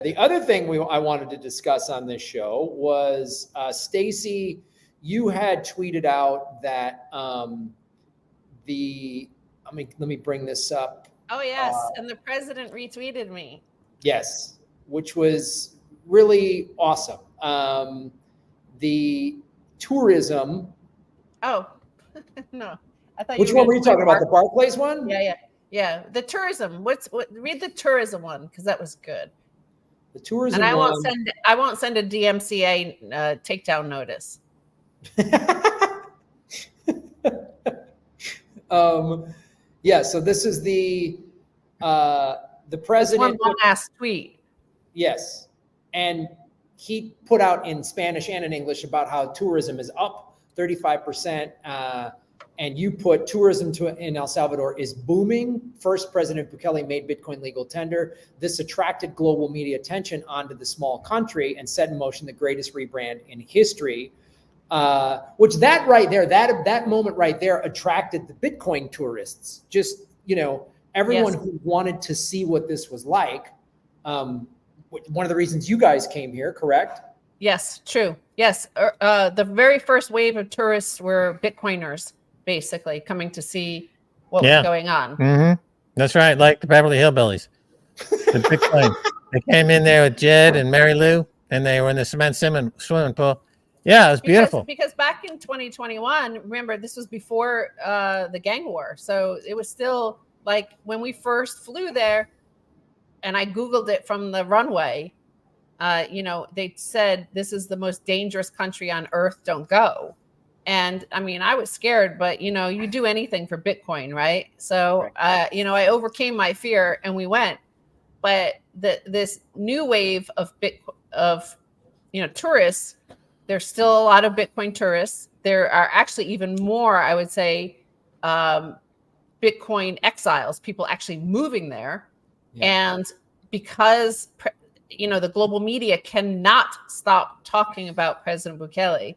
The other thing I wanted to discuss on this show was Stacy, you had tweeted out that let me bring this up. Oh, yes. And the president retweeted me. Yes, which was really awesome. The tourism. Oh, no. I thought Which one were you talking about? The Barclays one? Yeah. The tourism. Read the tourism one, because that was good. The tourism and I one. won't send a DMCA takedown notice. Yeah, so this is the president. One last tweet. Yes, and he put out in Spanish and in English about how tourism is up 35%, and you put tourism in El Salvador is booming. First, President Bukele made Bitcoin legal tender. This attracted global media attention onto the small country and set in motion the greatest rebrand in history. Which that right there, that moment right there attracted the Bitcoin tourists. Just, everyone who wanted to see what this was like. One of the reasons you guys came here, correct? Yes, true. Yes. The very first wave of tourists were Bitcoiners, basically coming to see what was going on. Mm-hmm. That's right. Like the Beverly Hillbillies. The Bitcoin. They came in there with Jed and Mary Lou, and they were in the cement swimming pool. Yeah, it was beautiful. Because back in 2021, remember, this was before the gang war. So it was still like when we first flew there, and I Googled it from the runway, they said, this is the most dangerous country on earth, don't go. And I mean, I was scared, but you do anything for Bitcoin, right? So, I overcame my fear and we went. But this new wave of tourists, there's still a lot of Bitcoin tourists. There are actually even more, I would say, Bitcoin exiles, people actually moving there. Yeah. And because, the global media cannot stop talking about President Bukele,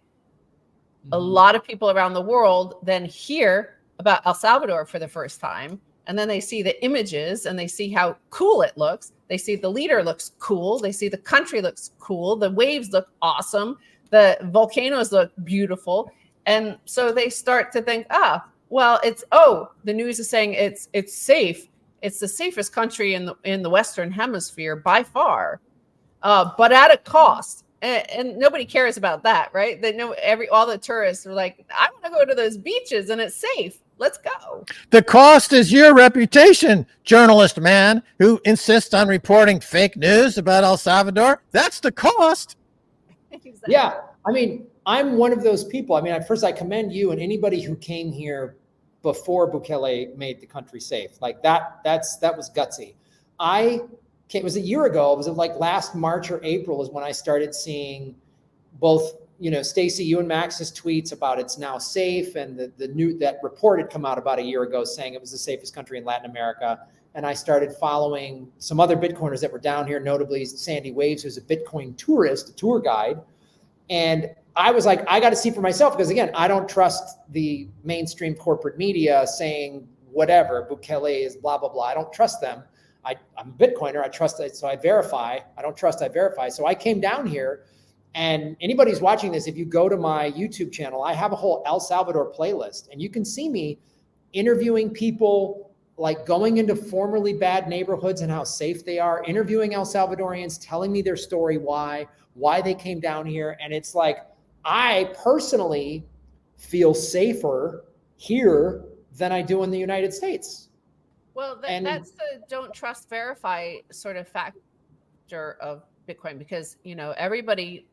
a lot of people around the world then hear about El Salvador for the first time. And then they see the images and they see how cool it looks. They see the leader looks cool. They see the country looks cool. The waves look awesome. The volcanoes look beautiful. And so they start to think, the news is saying it's safe. It's the safest country in the Western Hemisphere by far, but at a cost. And nobody cares about that, right? They know all the tourists are like, I want to go to those beaches and it's safe. Let's go. The cost is your reputation, journalist man who insists on reporting fake news about El Salvador. That's the cost. Exactly. Yeah. I mean, I'm one of those people. I mean, at first I commend you and anybody who came here before Bukele made the country safe. Like that was gutsy. It was a year ago. Was it like last March or April is when I started seeing both, Stacy, you and Max's tweets about it's now safe. And that report had come out about a year ago saying it was the safest country in Latin America. And I started following some other Bitcoiners that were down here, notably Sandy Waves, who's a Bitcoin tourist, a tour guide. And I was like, I got to see for myself, because again, I don't trust the mainstream corporate media saying whatever, Bukele is blah, blah, blah. I don't trust them. I'm a Bitcoiner. I trust it. So I verify. I don't trust, I verify. So I came down here, and anybody who's watching this, if you go to my YouTube channel, I have a whole El Salvador playlist, and you can see me interviewing people, like going into formerly bad neighborhoods and how safe they are, interviewing El Salvadorians, telling me their story, why they came down here. And it's like, I personally feel safer here than I do in the United States. Well, that's the don't trust, verify sort of factor of Bitcoin, because, everybody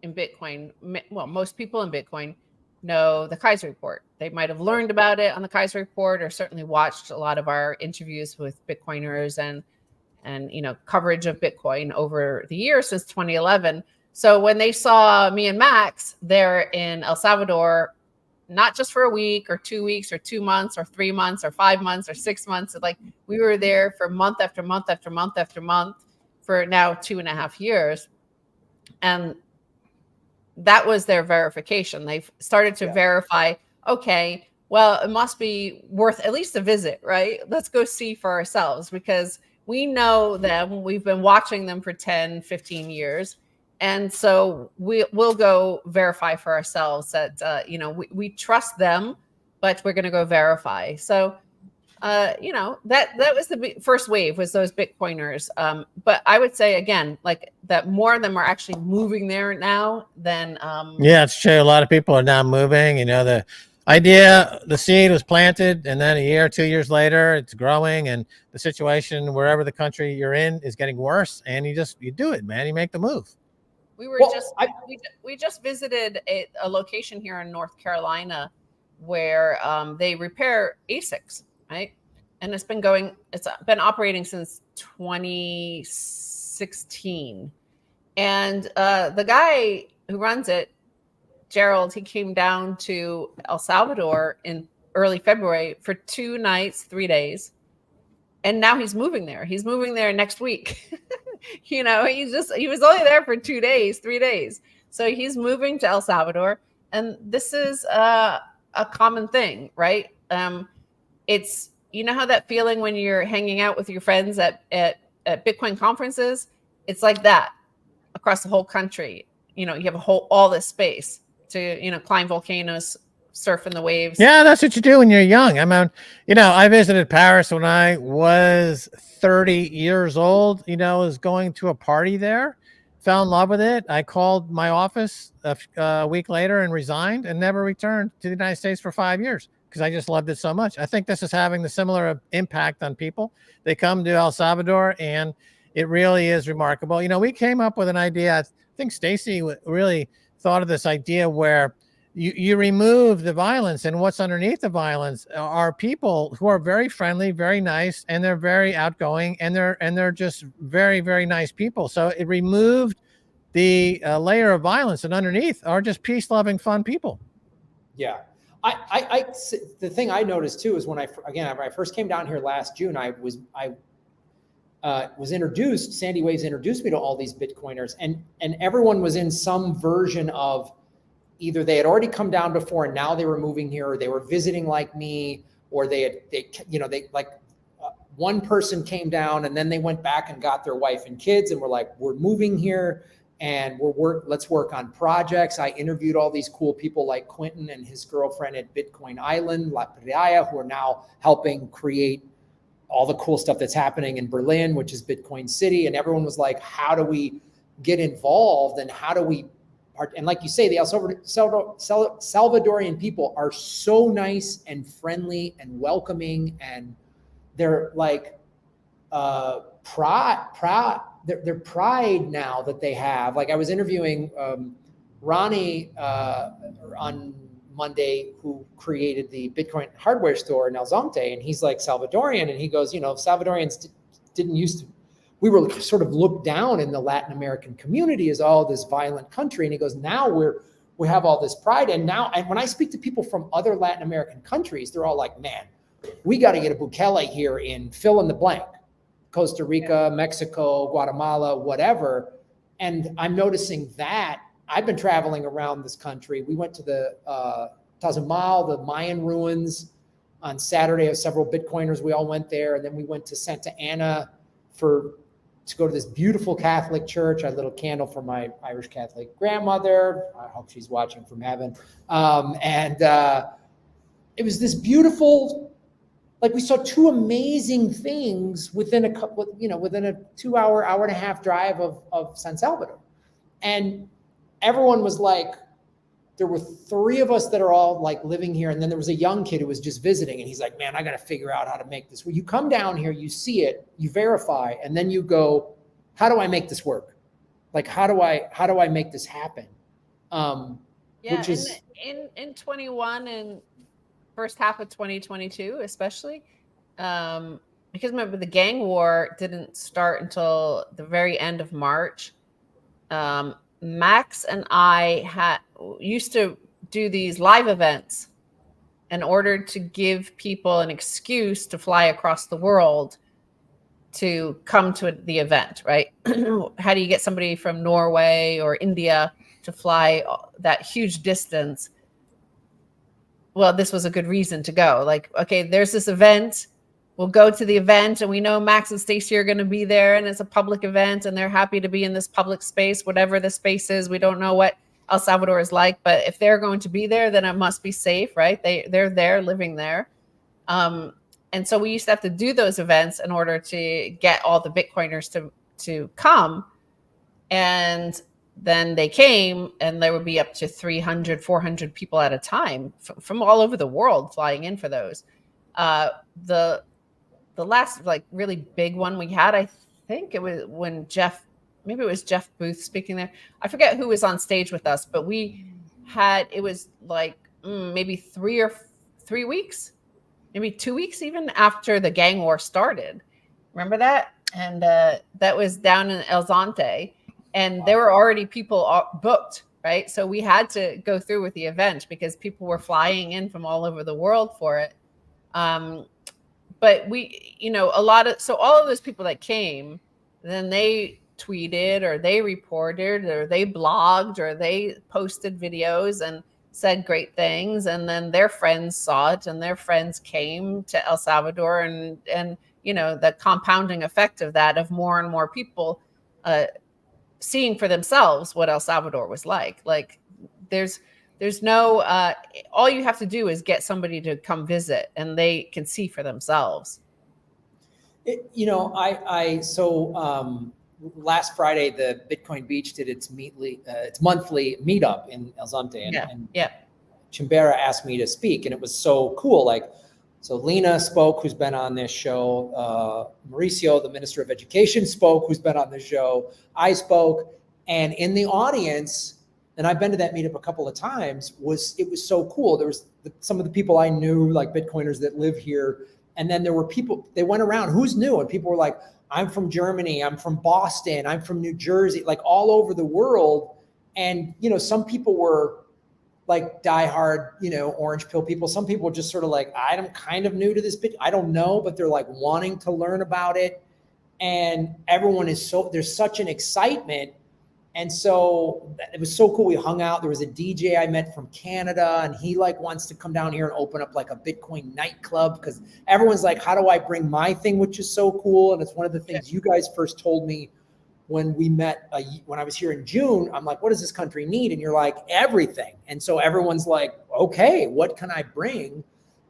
in Bitcoin, most people in Bitcoin know the Keiser report. They might have learned about it on the Keiser report, or certainly watched a lot of our interviews with Bitcoiners and coverage of Bitcoin over the years since 2011. So when they saw me and Max there in El Salvador, not just for a week or 2 weeks or 2 months or 3 months or 5 months or 6 months, like we were there for month after month after month after month for now 2.5 years. And that was their verification. They started to verify, okay, well, it must be worth at least a visit, right? Let's go see for ourselves, because we know them. We've been watching them for 10, 15 years. And so we'll go verify for ourselves that, we trust them, but we're going to go verify. So, that was the first wave, was those Bitcoiners. But I would say, again, like that more of them are actually moving there now than. Yeah, it's true. A lot of people are now moving. The idea, the seed was planted, and then a year, 2 years later, it's growing, and the situation wherever the country you're in is getting worse. And you do it, man. You make the move. We were we just visited a location here in North Carolina where they repair ASICs, right? And it's been operating since 2016. And the guy who runs it, Gerald, he came down to El Salvador in early February for 2 nights, 3 days. And now he's moving there. He's moving there next week. He was only there for 2 days, 3 days. So he's moving to El Salvador. And this is a common thing, right? It's, how that feeling when you're hanging out with your friends at Bitcoin conferences? It's like that across the whole country. You have all this space to, climb volcanoes, surf in the waves. Yeah, that's what you do when you're young. I mean, I visited Paris when I was 30 years old, was going to a party there, fell in love with it. I called my office a week later and resigned and never returned to the United States for 5 years because I just loved it so much. I think this is having the similar impact on people. They come to El Salvador and it really is remarkable. We came up with an idea. I think Stacy really thought of this idea where you remove the violence, and what's underneath the violence are people who are very friendly, very nice, and they're very outgoing, and they're just very, very nice people. So it removed the layer of violence, and underneath are just peace-loving, fun people. Yeah, the thing I noticed too is when I first came down here last June, I was introduced. Sandy Waves introduced me to all these Bitcoiners, and everyone was in some version of. Either they had already come down before and now they were moving here, or they were visiting like me, or one person came down and then they went back and got their wife and kids and were like, we're moving here and let's work on projects. I interviewed all these cool people like Quentin and his girlfriend at Bitcoin Island, La Playa, who are now helping create all the cool stuff that's happening in Berlin, which is Bitcoin City. And everyone was like, how do we get involved and how do we. And like you say, the El Salvadorian people are so nice and friendly and welcoming, and they're like their pride now that they have. Like I was interviewing Ronnie on Monday, who created the Bitcoin hardware store in Zonte, and he's like Salvadorian, and he goes, Salvadorians didn't used to. We were sort of looked down in the Latin American community as this violent country. And he goes, now we have all this pride. And when I speak to people from other Latin American countries, they're all like, man, we got to get a Bukele here in fill in the blank, Costa Rica, Mexico, Guatemala, whatever. And I'm noticing that I've been traveling around this country. We went to the Tazumal, the Mayan ruins on Saturday of several Bitcoiners. We all went there. And then we went to Santa Ana to go to this beautiful Catholic church. I lit a candle for my Irish Catholic grandmother. I hope she's watching from heaven. And it was this beautiful, we saw two amazing things within a 2 hour, hour and a half drive of San Salvador. And everyone was like, there were 3 of us that are all living here. And then there was a young kid who was just visiting, and he's like, man, I got to figure out how to make this. Well, you come down here, you see it, you verify, and then you go, how do I make this work? How do I make this happen? Which is in 21 and first half of 2022, especially, because remember the gang war didn't start until the very end of March. Max and I used to do these live events in order to give people an excuse to fly across the world to come to the event, right? How do you get somebody from Norway or India to fly that huge distance? Well, this was a good reason to go. Okay, there's this event. we'll go to the event, and we know Max and Stacy are going to be there, and it's a public event, and they're happy to be in this public space, whatever the space is. We don't know what El Salvador is like, but if they're going to be there, then it must be safe, right? They're there, living there. And so we used to have to do those events in order to get all the Bitcoiners to come. And then they came, and there would be up to 300, 400 people at a time from all over the world flying in for those. The last like really big one we had, I think it was when maybe it was Jeff Booth speaking there. I forget who was on stage with us, but it was like maybe 3 weeks, maybe 2 weeks even after the gang war started. Remember that? And that was down in El Zonte, and there were already people booked, right? So we had to go through with the event because people were flying in from all over the world for it. But we, all of those people that came, then they tweeted or they reported or they blogged or they posted videos and said great things. And then their friends saw it, and their friends came to El Salvador, and the compounding effect of that, of more and more people seeing for themselves what El Salvador was like. Like there's no, all you have to do is get somebody to come visit, and they can see for themselves. Last Friday, the Bitcoin Beach did its monthly meetup in El Zonte, and Chimbera asked me to speak, and it was so cool. So Lena spoke, who's been on this show. Mauricio, the Minister of Education, spoke, who's been on this show. I spoke, and in the audience, and I've been to that meetup a couple of times, it was so cool. There was some of the people I knew, like Bitcoiners that live here, and then there were people, they went around, who's new? And people were like, I'm from Germany, I'm from Boston, I'm from New Jersey, like all over the world. And, some people were like diehard, orange pill people. Some people were just sort of like, I'm kind of new to this, I don't know, but they're like wanting to learn about it. And everyone there's such an excitement. And so it was so cool. We hung out. There was a DJ I met from Canada, and he wants to come down here and open up like a Bitcoin nightclub, because everyone's like, how do I bring my thing, which is so cool. And it's one of the things you guys first told me when we met, when I was here in June. I'm like, what does this country need? And you're like, everything. And so everyone's like, okay, what can I bring?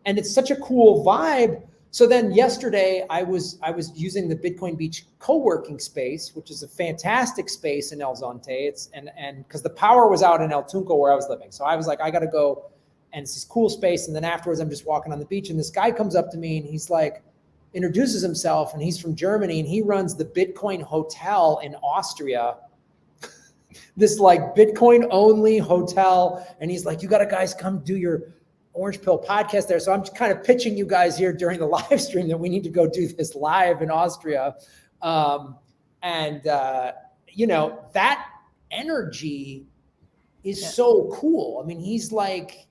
And it's such a cool vibe. So then yesterday I was using the Bitcoin Beach co-working space, which is a fantastic space in El Zonte. And because the power was out in El Tunco where I was living. So I was like, I got to go, and it's this cool space. And then afterwards I'm just walking on the beach, and this guy comes up to me, and he's like, introduces himself, and he's from Germany, and he runs the Bitcoin Hotel in Austria. This like Bitcoin only hotel. And he's like, you got to guys come do your Orange Pill podcast there. So I'm just kind of pitching you guys here during the live stream that we need to go do this live in Austria. That energy is so cool. I mean, he's like,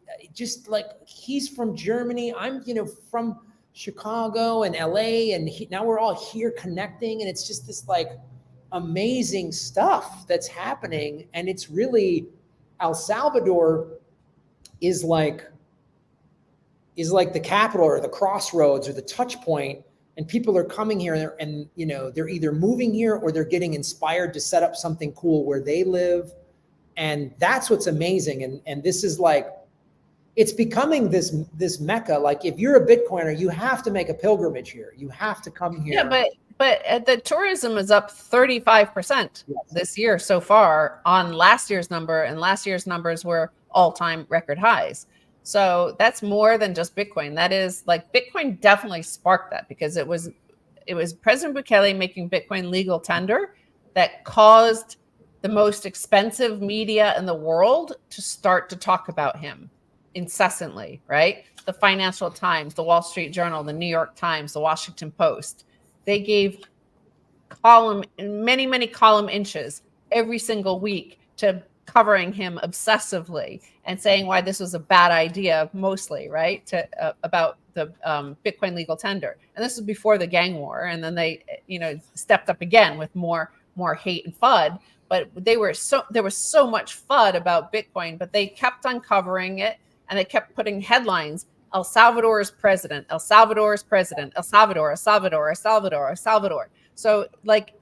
he's from Germany. I'm, from Chicago and LA, and now we're all here connecting. And it's just this like amazing stuff that's happening. And it's really, El Salvador is like the capital or the crossroads or the touch point, and people are coming here, and they're either moving here or they're getting inspired to set up something cool where they live. And that's what's amazing. And this is like, it's becoming this mecca. Like if you're a Bitcoiner, you have to make a pilgrimage here. You have to come here. Yeah, but the tourism is up 35% this year so far on last year's number, and last year's numbers were all-time record highs. So that's more than just Bitcoin. That is like, Bitcoin definitely sparked that, because it was President Bukele making Bitcoin legal tender that caused the most expensive media in the world to start to talk about him incessantly, right? The Financial Times, the Wall Street Journal, the New York Times, the Washington Post. They gave many column inches every single week to covering him obsessively and saying why this was a bad idea, mostly, right? About the Bitcoin legal tender. And this was before the gang war. And then they, stepped up again with more hate and FUD. But there was so much FUD about Bitcoin, but they kept on covering it, and they kept putting headlines. El Salvador's president, El Salvador's president, El Salvador, El Salvador, El Salvador, El Salvador. So like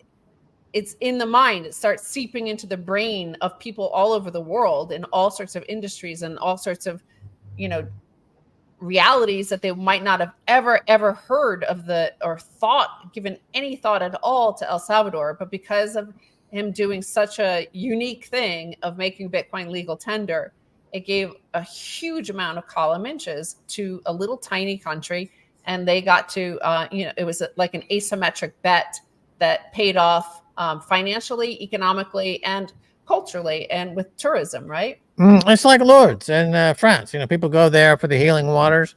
it's in the mind, it starts seeping into the brain of people all over the world in all sorts of industries and all sorts of, you know, realities that they might not have ever heard of or given any thought at all to El Salvador. But because of him doing such a unique thing of making Bitcoin legal tender, it gave a huge amount of column inches to a little tiny country. And they got to, it was like an asymmetric bet that paid off financially, economically, and culturally, and with tourism, right? It's like Lourdes in France. You know, people go there for the healing waters.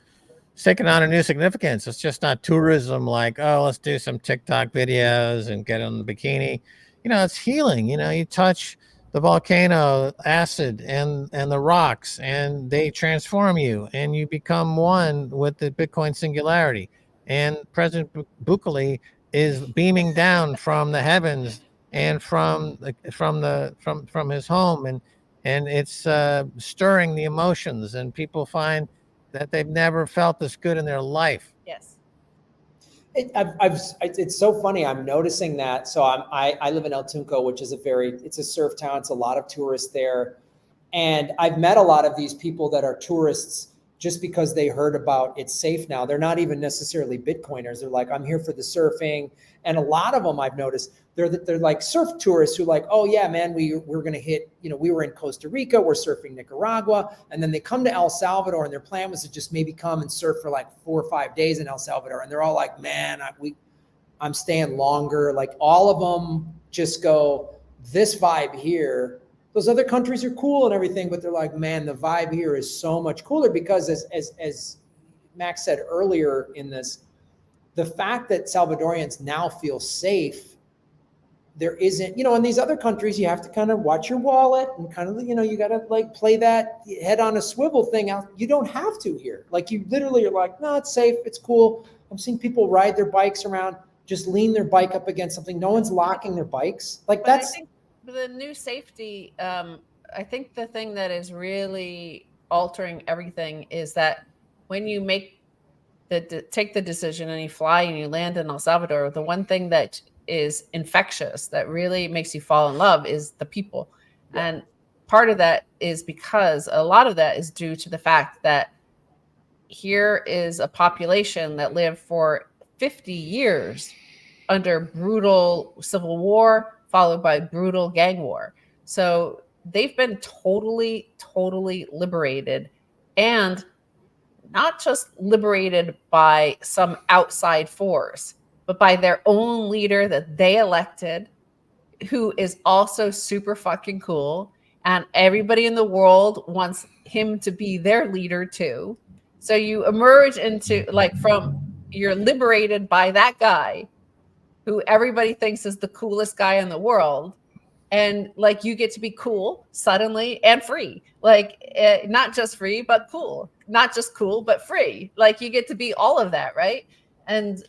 It's taken on a new significance. It's just not tourism like, oh, let's do some TikTok videos and get in the bikini. You know, it's healing. You know, you touch the volcano acid and the rocks, and they transform you, and you become one with the Bitcoin singularity. And President Bukele is beaming down from the heavens and from his home, and it's stirring the emotions, and people find that they've never felt this good in their life. Yes. It's so funny. I'm noticing that. So I live in El Tunco, which is it's a surf town. It's a lot of tourists there. And I've met a lot of these people that are tourists just because they heard about it's safe now. They're not even necessarily Bitcoiners. They're like, I'm here for the surfing. And a lot of them I've noticed, they're like surf tourists who like, oh yeah, man, we're going to hit, we were in Costa Rica, we're surfing Nicaragua. And then they come to El Salvador, and their plan was to just maybe come and surf for like 4 or 5 days in El Salvador. And they're all like, man, I'm staying longer. Like all of them just go, this vibe here, those other countries are cool and everything, but they're like, man, the vibe here is so much cooler because as Max said earlier in this, the fact that Salvadorians now feel safe, there isn't, in these other countries, you have to kind of watch your wallet and kind of, you got to like play that head on a swivel thing out. You don't have to here. Like you literally are like, no, it's safe. It's cool. I'm seeing people ride their bikes around, just lean their bike up against something. No one's locking their bikes. Like but that's the new safety. I think the thing that is really altering everything is that when you take the decision and you fly and you land in El Salvador, the one thing that is infectious that really makes you fall in love is the people. Yeah. And part of that is because a lot of that is due to the fact that here is a population that lived for 50 years under brutal civil war, followed by brutal gang war. So they've been totally liberated, and not just liberated by some outside force, but by their own leader that they elected, who is also super fucking cool. And everybody in the world wants him to be their leader too. So you emerge into you're liberated by that guy who everybody thinks is the coolest guy in the world. And like, you get to be cool suddenly and free, not just free, but cool, not just cool, but free. Like you get to be all of that. Right. And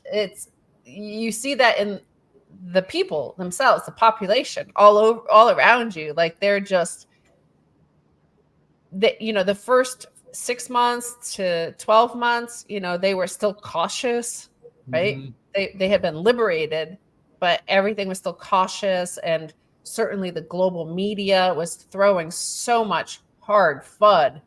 you see that in the people themselves, the population all around you. Like they're just, the first 6 months to 12 months, they were still cautious, right? Mm-hmm. They had been liberated, but everything was still cautious. And certainly the global media was throwing so much hard FUD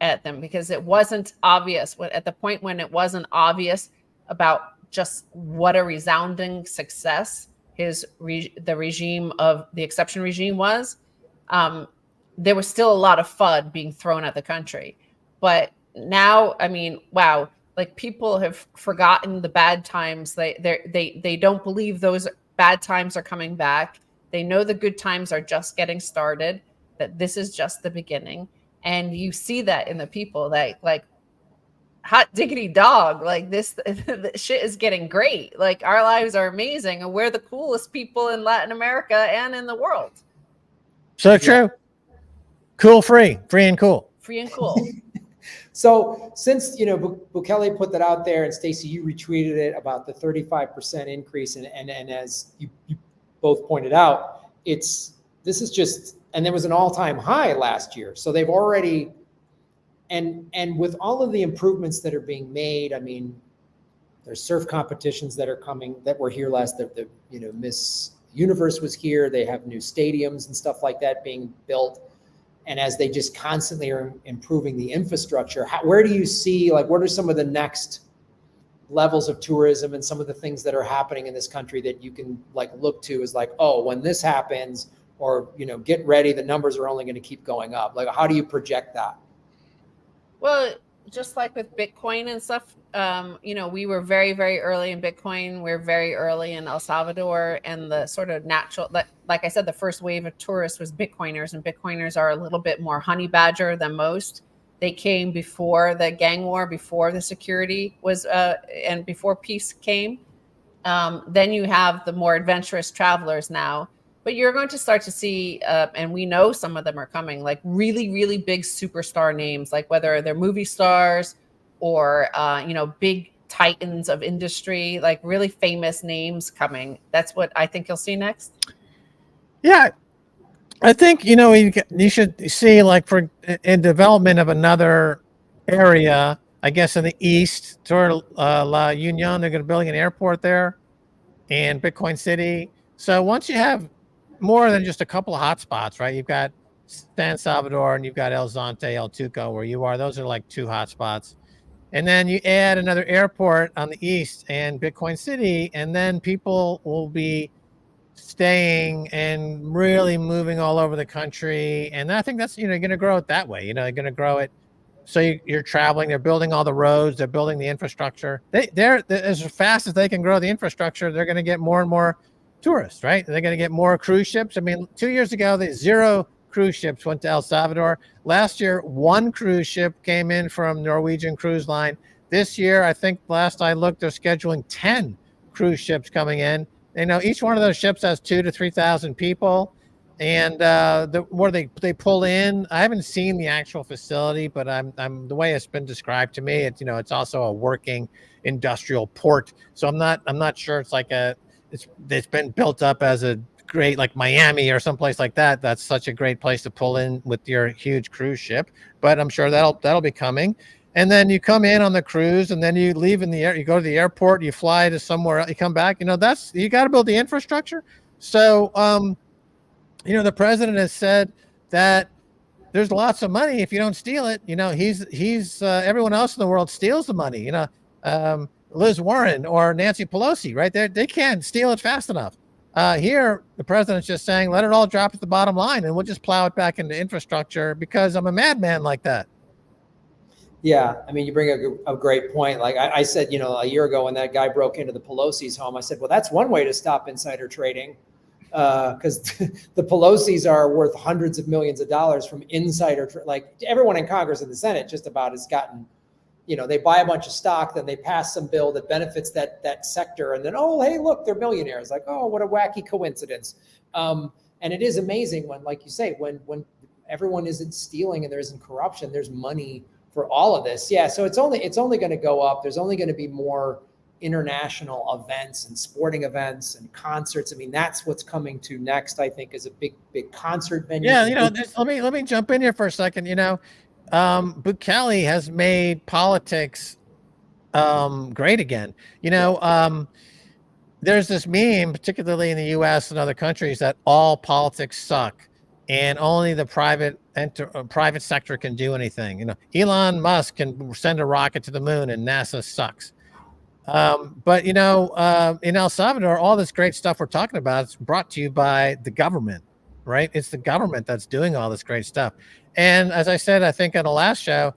at them because it wasn't obvious. At the point when it wasn't obvious about just what a resounding success the regime of the exception regime was, there was still a lot of FUD being thrown at the country. But now, I mean, wow, like people have forgotten the bad times. They don't believe those bad times are coming back. They know the good times are just getting started, that this is just the beginning. And you see that in the people that like, hot diggity dog, like this shit is getting great. Like our lives are amazing. And we're the coolest people in Latin America and in the world. So true. Cool, free and cool. Free and cool. So since, Bukele put that out there, and Stacy, you retweeted it about the 35% increase. And as you both pointed out, this is just, and there was an all-time high last year. So they've already And with all of the improvements that are being made, I mean, there's surf competitions that are coming that were here last. The Miss Universe was here. They have new stadiums and stuff like that being built. And as they just constantly are improving the infrastructure, where do you see, like, what are some of the next levels of tourism and some of the things that are happening in this country that you can like look to as like, oh, when this happens, or, get ready, the numbers are only going to keep going up. Like, how do you project that? Well, just like with Bitcoin and stuff, we were very, very early in Bitcoin. We're very early in El Salvador, and the sort of natural, like I said, the first wave of tourists was Bitcoiners, and Bitcoiners are a little bit more honey badger than most. They came before the gang war, before the security was, and before peace came. Then you have the more adventurous travelers now. But you're going to start to see, and we know some of them are coming, like really, really big superstar names, like whether they're movie stars or, big titans of industry, like really famous names coming. That's what I think you'll see next. Yeah, I think, you should see, like, in development of another area, I guess in the east, toward La Union, they're going to building an airport there in Bitcoin City. So once you have more than just a couple of hotspots, right? You've got San Salvador and you've got El Zonte, El Tuco, where you are. Those are like two hotspots. And then you add another airport on the east and Bitcoin City, and then people will be staying and really moving all over the country. And I think that's, going to grow it that way. You're going to grow it. So you're traveling, they're building all the roads, they're building the infrastructure. They're as fast as they can grow the infrastructure, they're going to get more and more tourists, right? They're going to get more cruise ships. I mean, 2 years ago, 0 cruise ships went to El Salvador. Last year, 1 cruise ship came in from Norwegian Cruise Line. This year, I think last I looked, they're scheduling 10 cruise ships coming in. Each one of those ships has 2,000 to 3,000 people. And where they pull in, I haven't seen the actual facility, but I'm the way it's been described to me, it's also a working industrial port. So I'm not sure it's like it's been built up as a great, like Miami or someplace like that. That's such a great place to pull in with your huge cruise ship. But I'm sure that'll be coming. And then you come in on the cruise, and then you leave in the air. You go to the airport, you fly to somewhere else, you come back. You got to build the infrastructure. So the president has said that there's lots of money if you don't steal it. He's everyone else in the world steals the money. Liz Warren or Nancy Pelosi, right? They can't steal it fast enough. Here, the president's just saying, let it all drop at the bottom line, and we'll just plow it back into infrastructure because I'm a madman like that. Yeah, I mean, you bring a great point. Like I said, a year ago when that guy broke into the Pelosi's home, I said, well, that's one way to stop insider trading, because the Pelosi's are worth hundreds of millions of dollars from insider. Like everyone in Congress and the Senate just about has gotten, they buy a bunch of stock, then they pass some bill that benefits that sector, and then, oh, hey, look, they're millionaires. Like, oh, what a wacky coincidence. And it is amazing when, like you say, when everyone isn't stealing and there isn't corruption, there's money for all of this. Yeah, so it's only going to go up. There's only going to be more international events and sporting events and concerts. I mean, that's what's coming to next, I think, is a big concert venue. Yeah, let me jump in here for a second. Bukele has made politics great again. There's this meme, particularly in the US and other countries, that all politics suck and only the private sector can do anything. Elon Musk can send a rocket to the moon and NASA sucks. But in El Salvador, all this great stuff we're talking about is brought to you by the government, right? It's the government that's doing all this great stuff. And as I said, I think on the last show,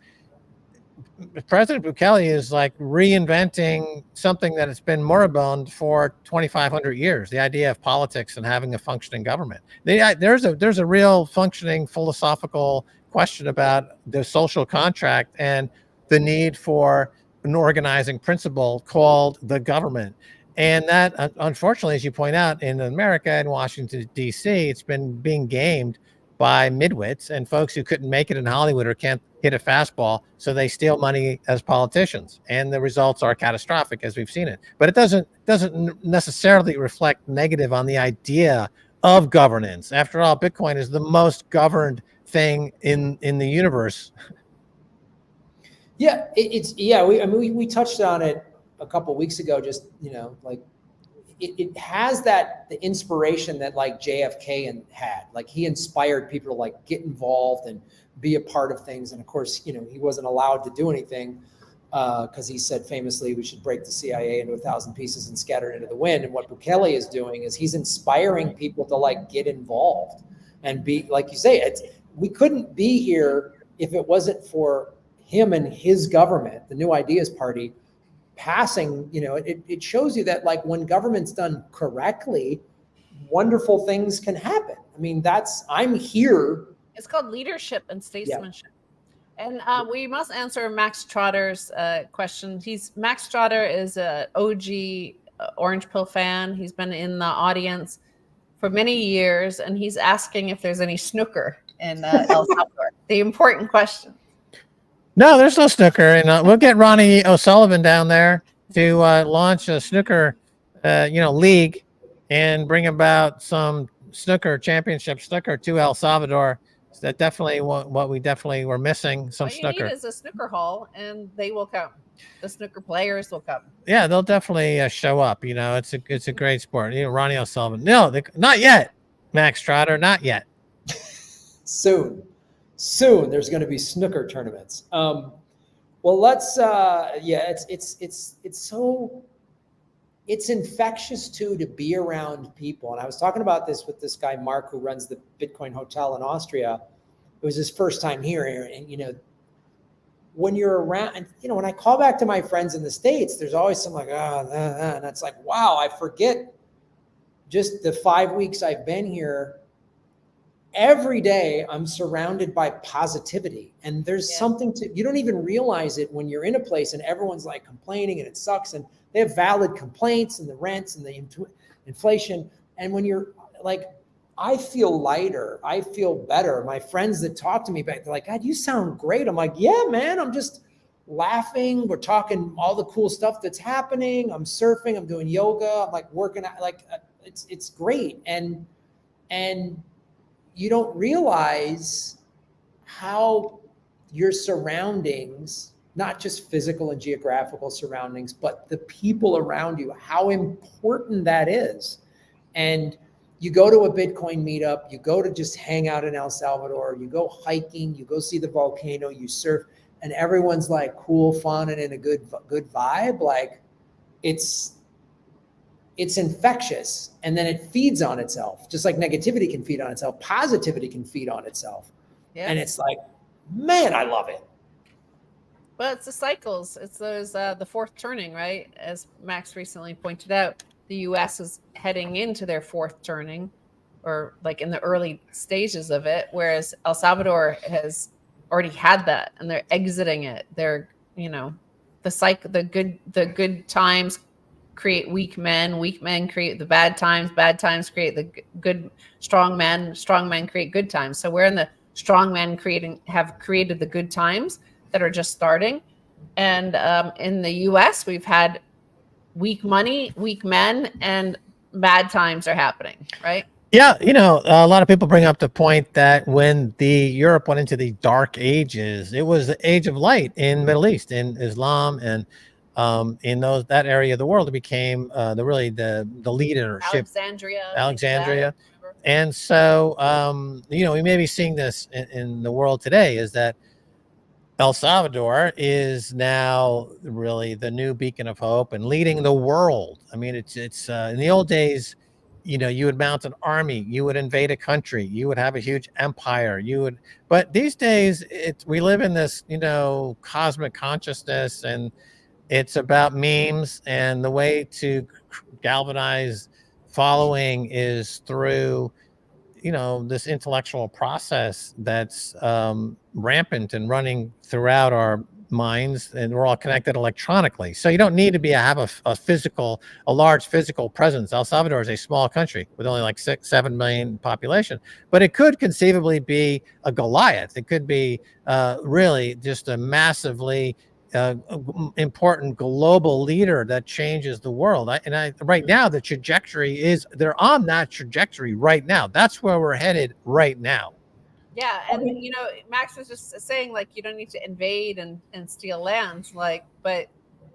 President Bukele is like reinventing something that has been moribund for 2,500 years, the idea of politics and having a functioning government. There's a real functioning philosophical question about the social contract and the need for an organizing principle called the government. And that, unfortunately, as you point out, in America and Washington, D.C., it's been being gamed by midwits and folks who couldn't make it in Hollywood or can't hit a fastball, so they steal money as politicians, and the results are catastrophic, as we've seen it. But it doesn't necessarily reflect negative on the idea of governance. After all, Bitcoin is the most governed thing in the universe. Yeah, it's yeah. We touched on it a couple weeks ago. Just like it has the inspiration that like JFK had. Like he inspired people to like get involved and be a part of things. And of course, he wasn't allowed to do anything because he said famously we should break the CIA into 1,000 pieces and scatter it into the wind. And what Bukele is doing is he's inspiring people to like get involved and be, like you say, we couldn't be here if it wasn't for him and his government, the New Ideas Party, passing. It shows you that like when government's done correctly, wonderful things can happen. I mean, I'm here. It's called leadership and statesmanship. Yeah. And we must answer Max Trotter's question. Max Trotter is an OG Orange Pill fan. He's been in the audience for many years, and he's asking if there's any snooker in El Salvador. The important question. No, there's no snooker, and we'll get Ronnie O'Sullivan down there to launch a snooker, league, and bring about some championship snooker to El Salvador. So that definitely what we definitely were missing. Some snooker. What you need is a snooker hall, and they will come. The snooker players will come. Yeah, they'll definitely show up. It's a great sport. Ronnie O'Sullivan. No, not yet. Max Trotter, not yet. Soon there's going to be snooker tournaments. Well, let's it's infectious too to be around people. And I was talking about this with this guy Mark, who runs the Bitcoin hotel in Austria. It was his first time here, and when you're around, and when I call back to my friends in the States, there's always some like and it's like, wow, I forget just the 5 weeks I've been here. Every day I'm surrounded by positivity, and there's something you don't even realize it when you're in a place and everyone's like complaining and it sucks, and they have valid complaints and the rents and the inflation. And when you're like, I feel lighter, I feel better. My friends that talk to me back, they're like, God, you sound great. I'm like, yeah, man, I'm just laughing. We're talking all the cool stuff that's happening. I'm surfing, I'm doing yoga, I'm like working out, like it's great. And you don't realize how your surroundings, not just physical and geographical surroundings, but the people around you, how important that is. And you go to a Bitcoin meetup, you go to just hang out in El Salvador, you go hiking, you go see the volcano, you surf, and everyone's like cool, fun, and in a good vibe. Like it's infectious, and then it feeds on itself. Just like negativity can feed on itself, positivity can feed on itself. Yeah. And it's like, man, I love it. Well, it's the cycles. It's those the fourth turning, right? As Max recently pointed out, the U.S. is heading into their fourth turning, or like in the early stages of it, whereas El Salvador has already had that, and they're exiting it. They're, the cycle, the good times create weak men create the bad times create the good strong men create good times. So we're in the strong men have created the good times that are just starting. And in the US, we've had weak money, weak men, and bad times are happening, right? Yeah, a lot of people bring up the point that when Europe went into the dark ages, it was the age of light in Middle East, in Islam, and in that area of the world, it became the leadership. Alexandria. And so, we may be seeing this in the world today, is that El Salvador is now really the new beacon of hope and leading the world. I mean, it's in the old days, you would mount an army, you would invade a country, you would have a huge empire, but these days we live in this, cosmic consciousness, and it's about memes, and the way to galvanize following is through, this intellectual process that's rampant and running throughout our minds, and we're all connected electronically. So you don't need to have a large physical presence. El Salvador is a small country with only like 7 million population, but it could conceivably be a Goliath. It could be really just a massively important global leader that changes the world. Right now, the trajectory they're on that trajectory right now. That's where we're headed right now. Yeah, and Max was just saying like you don't need to invade and steal lands, like, but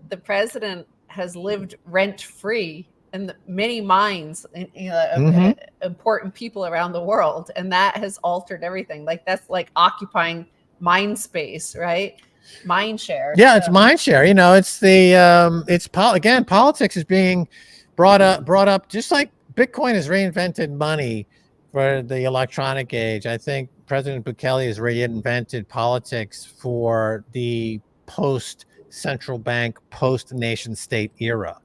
the president has lived rent free in many mines, of important people around the world, and that has altered everything. Like that's like occupying mind space, right? Mind share. Yeah, so. It's mind share. It's the again, politics is being brought up just like Bitcoin has reinvented money for the electronic age. I think President Bukele has reinvented politics for the post central bank, post nation state era.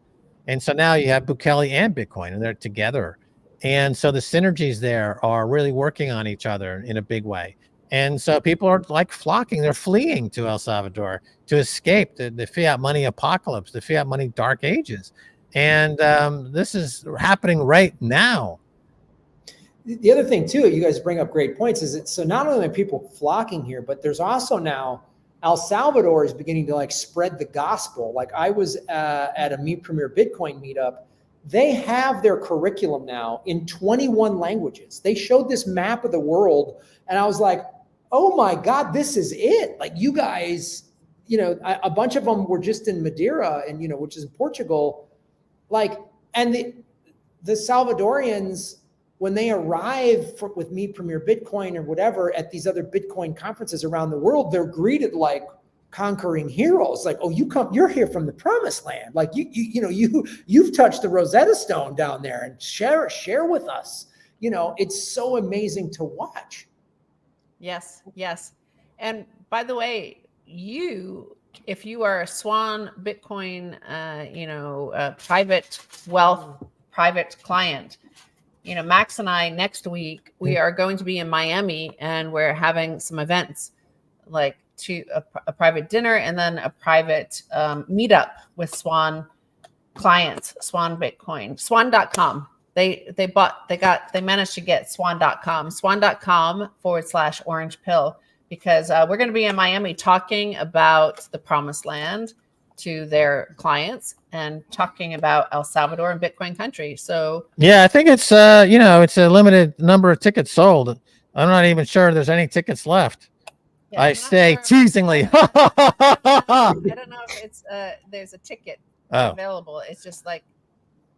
And so now you have Bukele and Bitcoin, and they're together. And so the synergies there are really working on each other in a big way. And so people are like flocking, they're fleeing to El Salvador to escape the fiat money apocalypse, the fiat money dark ages. And this is happening right now. The other thing too, you guys bring up great points, is so not only are people flocking here, but there's also now El Salvador is beginning to like spread the gospel. Like I was at a Meet Premier Bitcoin meetup. They have their curriculum now in 21 languages. They showed this map of the world, and I was like, oh my God, this is it. Like you guys, a bunch of them were just in Madeira and, which is in Portugal. Like, and the Salvadorians, when they arrive with Meet Premier Bitcoin or whatever at these other Bitcoin conferences around the world, they're greeted like conquering heroes. Like, oh, you're here from the promised land. Like you've touched the Rosetta Stone down there, and share with us. It's so amazing to watch. Yes. And by the way, if you are a Swan Bitcoin, private wealth, private client, Max and I next week, we are going to be in Miami, and we're having some events like a private dinner and then a private meetup with Swan clients, Swan Bitcoin, swan.com. They managed to get swan.com /orange pill, because we're going to be in Miami talking about the promised land to their clients and talking about El Salvador and Bitcoin country. So yeah, I think it's it's a limited number of tickets sold. I'm not even sure there's any tickets left. Yeah, I say teasingly. I don't know if it's there's a ticket available. It's just like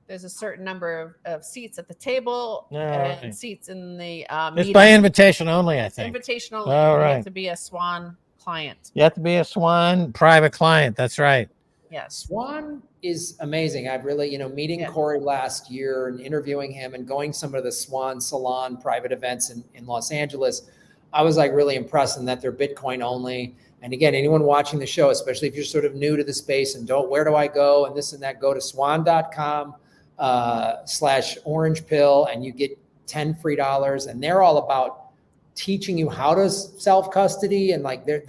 there's a certain number of seats at the table and seats in the it's by invitation only, I think. Invitation only. You have to be a Swan client. You have to be a Swan private client. That's right. Yes. Swan is amazing. I've really, meeting Corey last year and interviewing him and going some of the Swan Salon private events in Los Angeles, I was like really impressed in that they're Bitcoin only. And again, anyone watching the show, especially if you're sort of new to the space and where do I go and this and that, go to swan.com /orange pill and you get 10 free dollars. And they're all about teaching you how to self-custody, and like they're a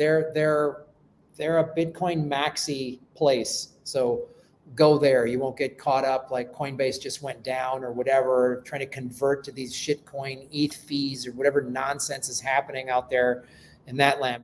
Bitcoin maxi place. So go there. You won't get caught up like Coinbase just went down or whatever, trying to convert to these shitcoin ETH fees or whatever nonsense is happening out there in that land.